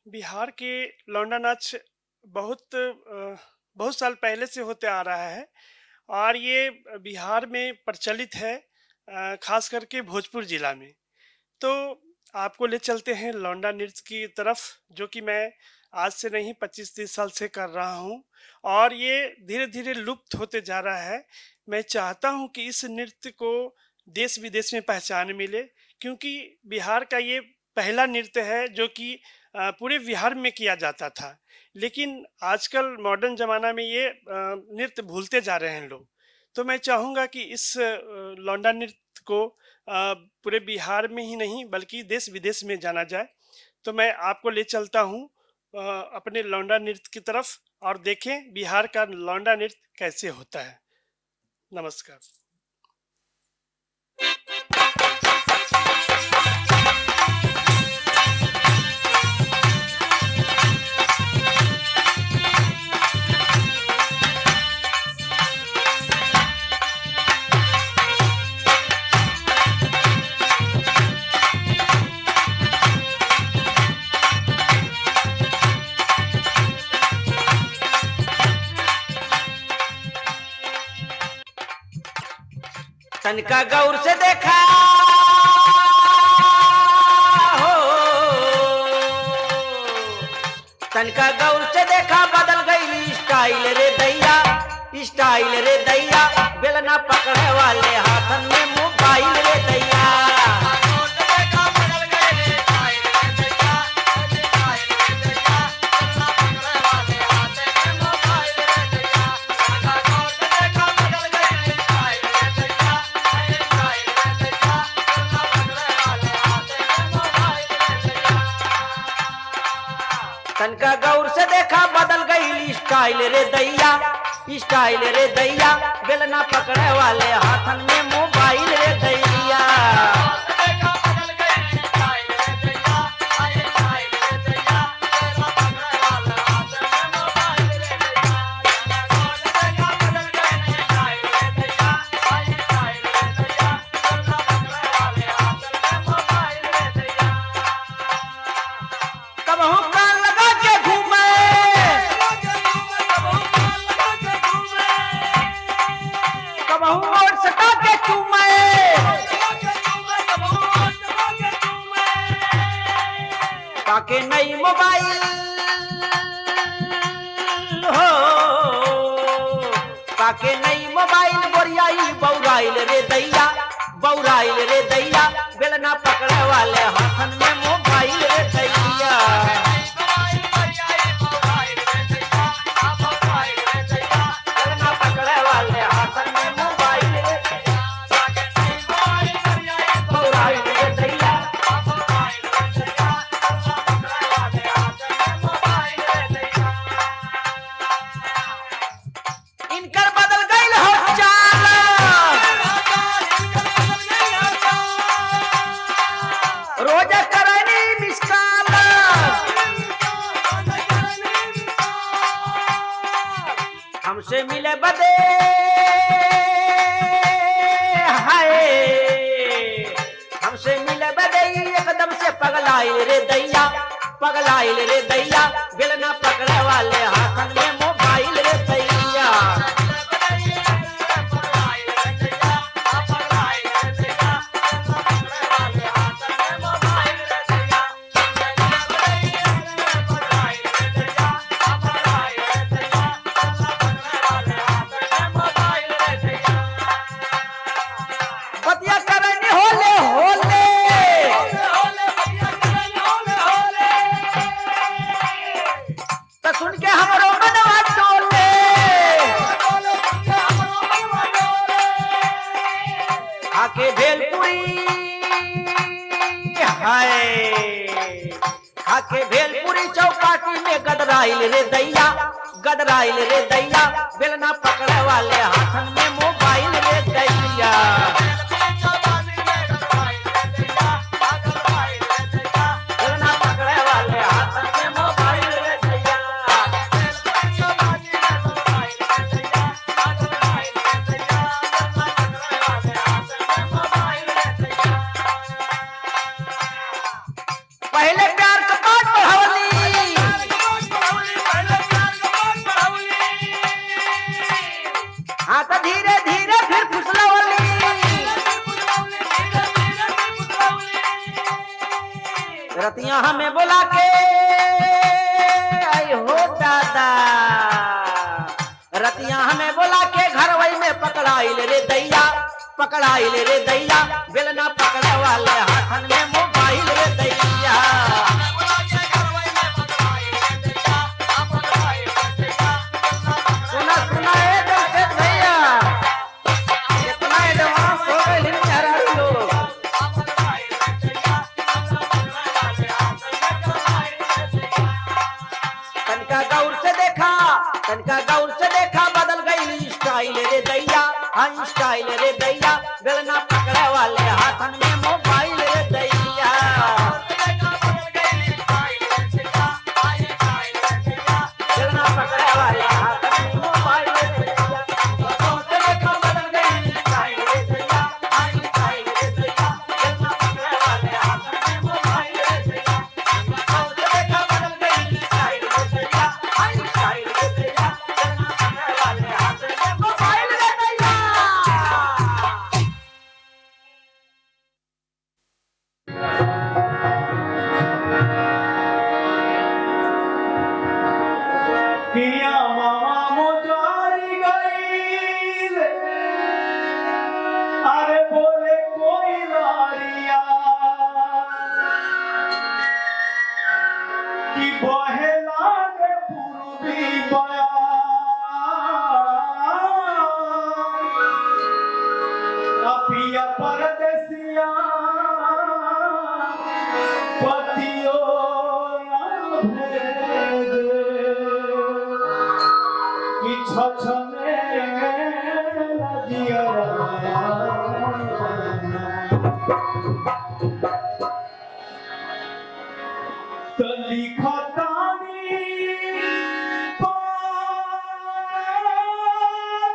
बिहार के लौंडा नाच बहुत साल पहले से होते आ रहा है और ये बिहार में प्रचलित है, खास करके भोजपुर जिला में। तो आपको ले चलते हैं लौंडा नृत्य की तरफ, जो कि मैं आज से नहीं 25-30 साल से कर रहा हूँ और ये धीरे धीरे लुप्त होते जा रहा है। मैं चाहता हूँ कि इस नृत्य को देश विदेश में पहचान मिले, क्योंकि बिहार का ये पहला नृत्य है जो कि पूरे बिहार में किया जाता था। लेकिन आजकल मॉडर्न ज़माना में ये नृत्य भूलते जा रहे हैं लोग। तो मैं चाहूँगा कि इस लौंडा नृत्य को पूरे बिहार में ही नहीं बल्कि देश विदेश में जाना जाए। तो मैं आपको ले चलता हूँ अपने लौंडा नृत्य की तरफ और देखें बिहार का लौंडा नृत्य कैसे होता है। नमस्कार। तनका गौर से देखा हो, तनका गौर से देखा बदल गई स्टाइल रे दैया, स्टाइल रे दैया, बेलना पकड़े वाले हाथन में मोबाइल रे दैया। तनका गौर से देखा बदल गई स्टाइल रे दैया, स्टाइल रे दैया, बेलना पकड़े वाले हाथन में मोबाइल रे दैया। पाके नई मोबाइल हो, पाके नई मोबाइल बोरियाई बौराइल रे दैया, बौराइल रे दैया, बेलना पकड़े वाले हाथन में मोबाइल रे दैया। बेलना पकड़े वाले हाथन में मोबाइल रे दैया। हमसे मिले बदे हाय हमसे मिले बदे एकदम से पगलाइल रे दैया पगलाइल रे दैया बेलना पकड़े वाले हाथन में मोबाइल रे दैया बतिया करनी होले होले तो सुन के हमरो मनवा टोले आके भेलपुरी हाय आके भेलपुरी चौपाटी में गदराइल रे दैया बेलना पकड़े वाले हाथन में मोबाइल रे दैया बेलना पकड़े वाले हाथन में मोबाइल रे दैया पहले प्यार का बात बढ़ावली हाँ तो धीरे धीरे फिर फुसलावली रतिया हमें बोला के आई हो दादा रतिया हमें बोला के घर वही में पकड़ाइल रे दैया बेलना पकड़े वाले हाथन में मोबाइल रे दैया सुना सुना दर्शक भैया इतना एडवांस हो गए मेहरारू लोग तनका गौर से देखा बदल गई स्टाइल रे दैया हाँ स्टाइल रे दैया बेलना पकड़े वाले हाथन में मोबाइल रे दैया बेलना पकड़े वाले हाथन में मोबाइल रे दैया गौर से देखा बदल गई स्टाइल रे दैया हाँ स्टाइल रे दैया बेलना पकड़े वाले हाथन में मोबाइल रे दैया गौर से देखा बदल गई स्टाइल रे दैया हाँ स्टाइल रे दैया बेलना पकड़े वाले हाथन में मोबाइल रे दैया किया मामा मोजारी गई अरे बोले कोई लारिया कि बहेला रे पूर्वी बया अपिया परदेसिया पतियो ना भेजे कि छछने लगिया तो लिखतानी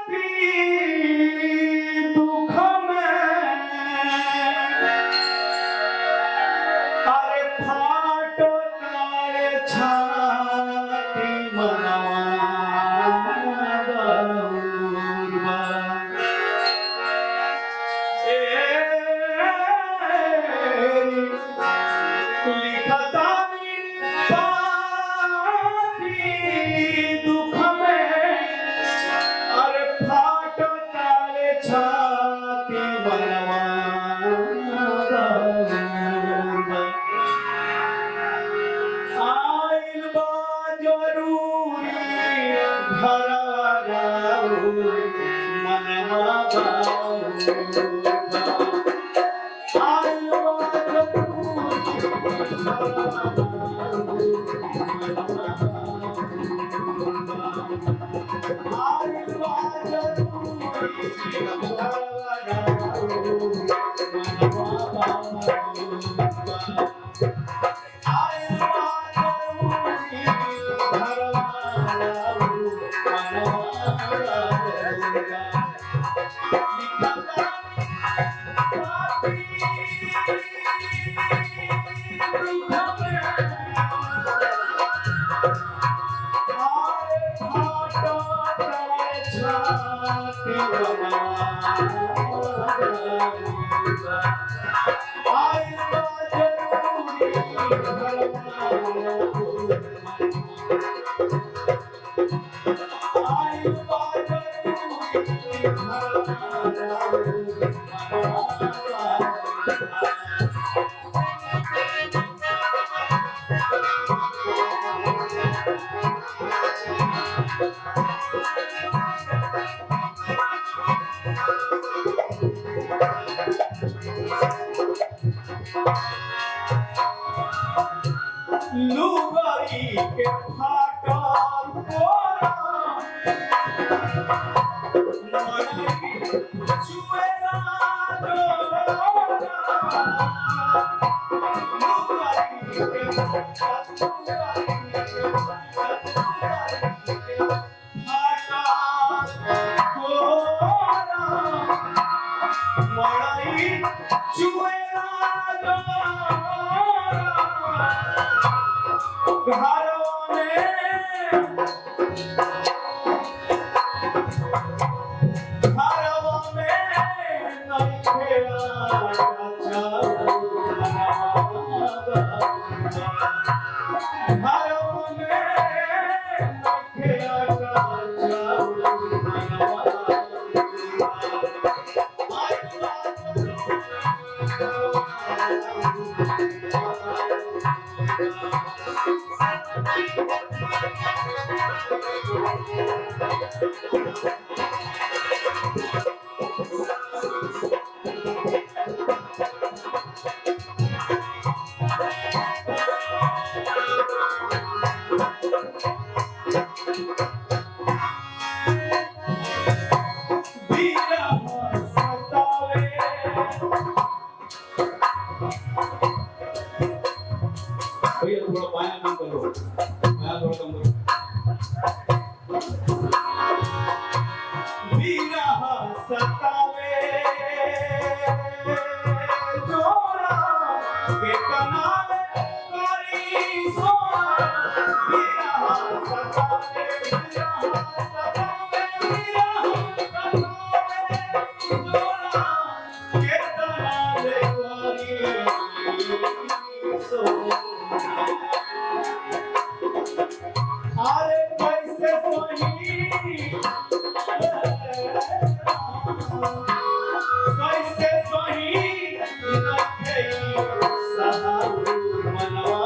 पापी दुख में अरे फाटो तारे छाती मनवा I लुगाई के फाटा कोरा मनाई चुएरा डोरा लुगाई के फाटा कोरा मनाई चुएरा घरों में नहीं खेला भैया थोड़ा पाया काम करो, पाया थोड़ा कम करो। विरह सतावे जोरा के कनावे करी सोना। विरह सतावे जोरा के कनावे करी सोना। अरे कैसे सही कैसे सही रखे सहारू मनवा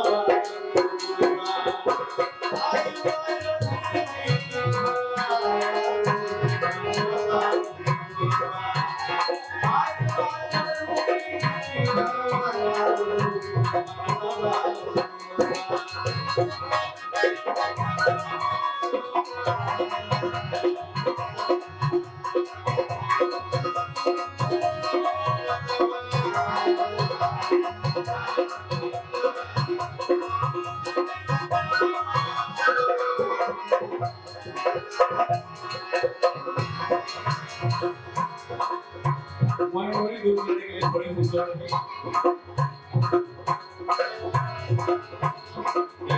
मनोरी दूर करने के लिए थोड़ी मुस्कुराहट है।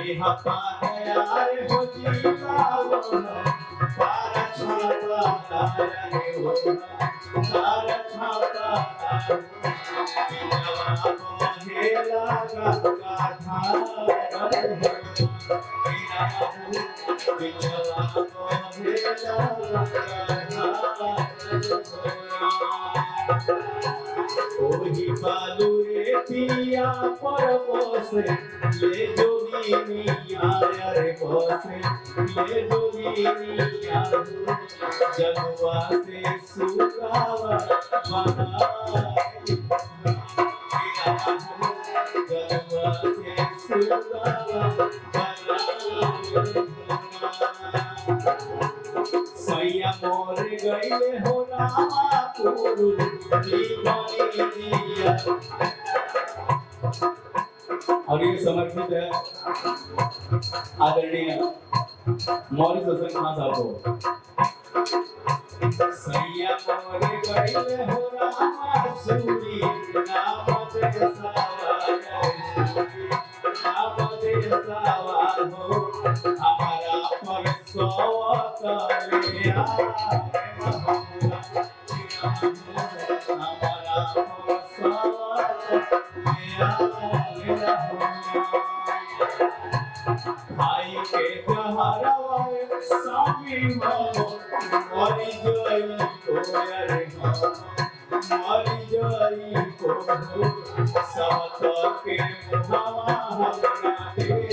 ये हफ्ता है यार हो जीता वो सारा छाता तारे हो सारा छाता बिजवा को हेला का था बिजवा को हेला ओही बालू रे पिया पर बसे ले जोगी मिया रे बसे ले जोगी मिया जगवा से सुगावा बना जगवा से सुगावा बना सैया मोर गईले हो रामा पुरु जीवनी दिया। और ये समर्पित है आदरणीय मौर्य सत्संग खान साहब को। सैया मोर गईले हो रामा सूरी नाम दे सावा हो हमारा पर सोवा करिया हमारा पर सोवा करिया भाई के जहरवा स्वामी हो मरी जोई को रे मरी जोई को सब के मुहावा हमरा दे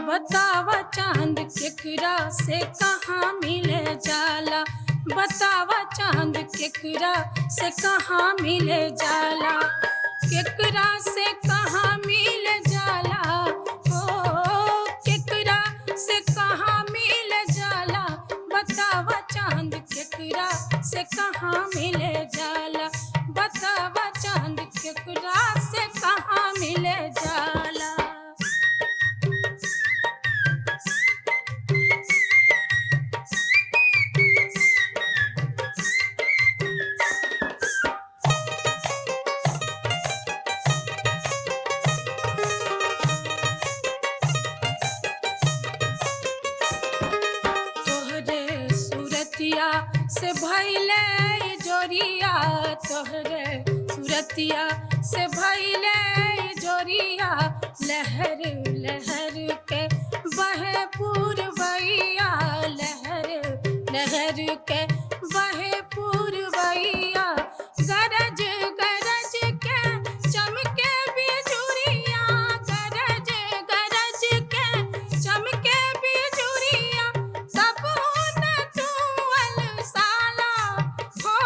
बतावा चांद केकरा से कहाँ मिले जाला, बतावा चांद केकरा से कहाँ मिले जाला, केकरा से कहाँ मिले जाला, ओ केकरा से कहाँ मिले जाला, बतावा चांद केकरा से कहाँ मिले जाला, बतावा चांद केकरा से कहाँ मिले जाला। से भैले जोरिया, तोहरे सूरतिया से भैले जोरिया, लहर लहर के बहे पूरवैया, लहर लहर के बहे पूरवैया, गरज गरज के चमके बिजुरिया, गरज गरज के चमके बिजुरिया, तब न तू अलसाला, हो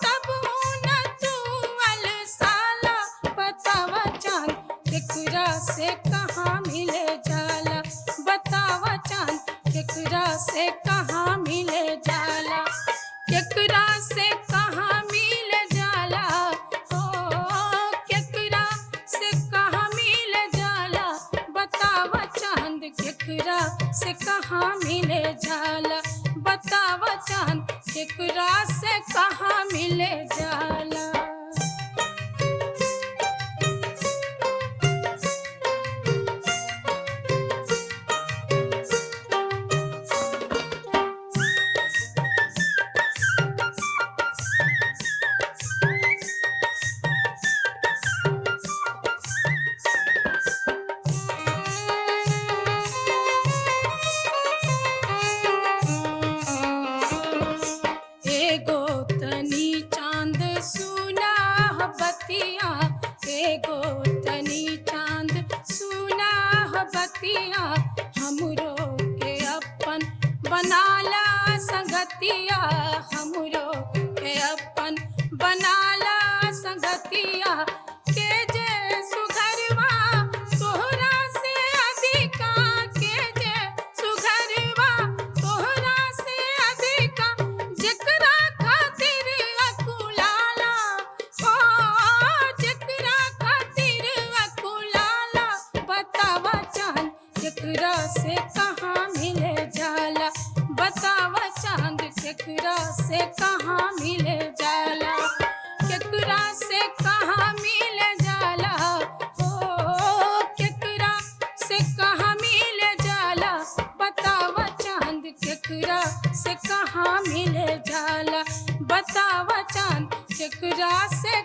तब न तू अलसाला, बतावा चांद केकरा से कहाँ मिले जाला, बतावा चांद केकरा से कहाँ मिले जाला, केकरा से कहाँ मिले जाला, ओ केकरा से कहाँ मिले जाला, बतावा चांद केकरा से कहाँ मिले जाला, बतावा चांद केकरा से कहाँ मिले जाला। एगो तनी चांद सुना बतिया, एगो तनी चांद सुना बतिया, हमरो के अपन बनाला संगतिया, हमरो के अपन बनाला संगतिया, के जे सुघरवा तोहरा से अधिका, के जे सुघरवा तोहरा से अधिका, जेकरा खातिर अकुलाला, हो जेकरा खातिर अकुलाला, बतावा चांद केकरा से कहाँ मिले जाला, बतावा चांद केकरा से कहाँ मिले जाला, केकरा से कहाँ मिले जाला, हो केकरा से कहाँ मिले जाला, बतावा चांद केकरा से कहाँ मिले जाला, बतावा चांद केकरा से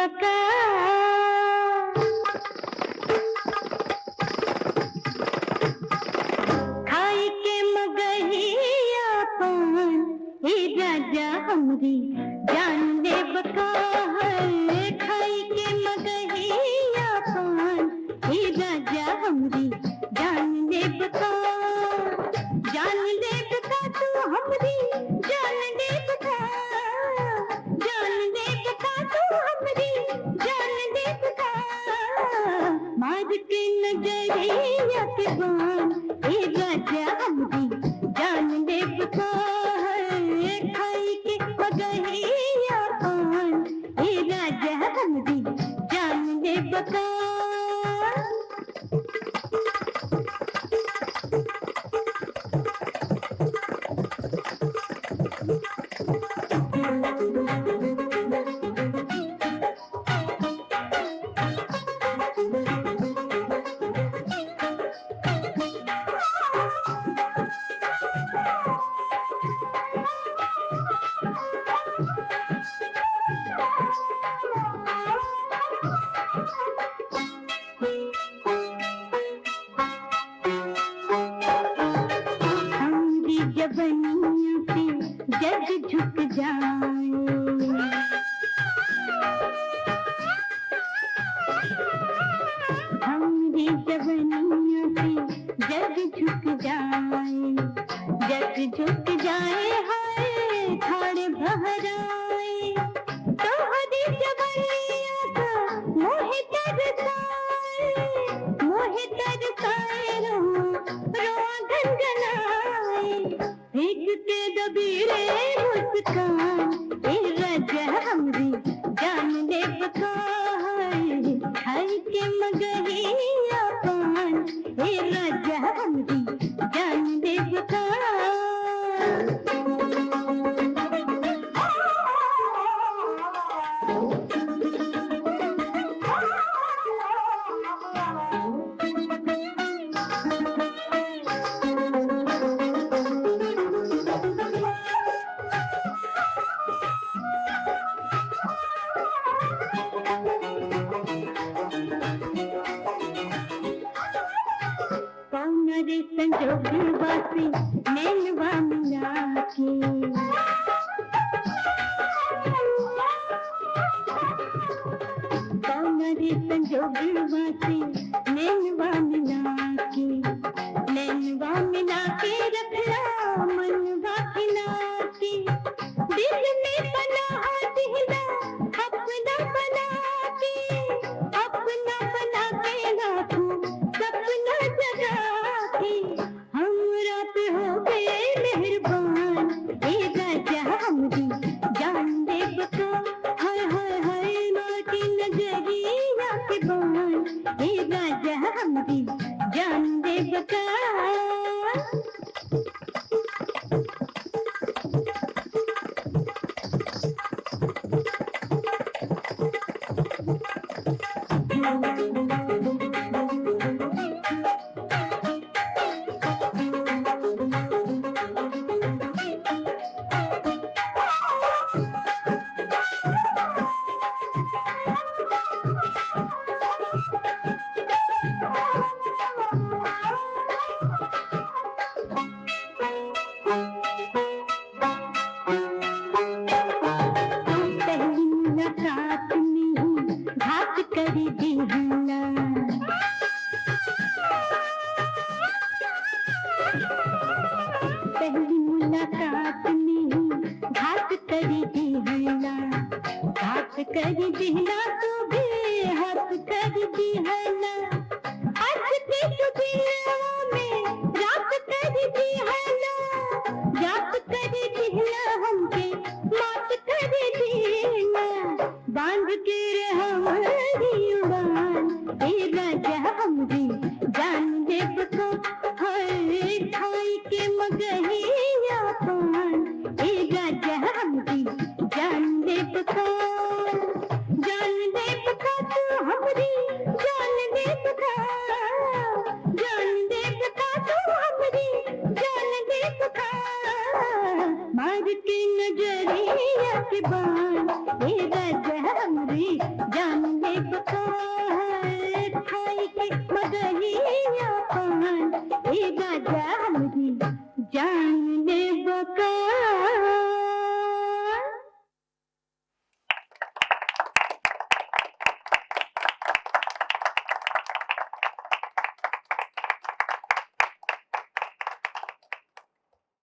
बका खाई के मगहिया पान हे राजा हमरी जान ले बका है खाई के मगहिया पान हे राजा हमरी जान ले बका तू हमरी जान ले बका तू हमरी जान ले बका मार के नजरिया के बान हे राजा हमरी जान ले बका खाई के मगहिया पान हे राजा हमरी जान ले बका हमरी जबनियों पे जग झुक जाए हमरी जबनियों पे जग झुक जाए हाय खाड़ बहराए तोहरी जबनियों का मोहे तरसाए रोआ गनगनाए एक के दबीरे मुस्कान ए राजा हमरी जान ले बका खाई के मगहिया पान ए राजा हमरी जान ले बका रे संजोगवा से नैनवा मिला के रे संजोगवा से नैनवा मिला के रखला मनवा खिला के दिल में बना दिला अपना बना के लाखों सपना जगा हमरा पे हो गए मेहरबान ए राजा हमरी जान दे बका हाय माटी नजरिया के बान ए राजा हमरी जान दे बका पहली मुलाकात में घात करी दिहला घात करी दिहला तो बेहात कर दिहला आज के दुनिया में रात कर दिहला रात कर दिहला हमके मात कर दिहला बांध के हमारी उड़ान ए राजा हमरी जान दे बको हाय खाई के मगहिया पान ए राजा हमरी जान दे बको तू हमरी जान दे बका तू हमरी जान दे बका मार के नजरिया के बान ए राजा हमरी जानने को तो है खाई के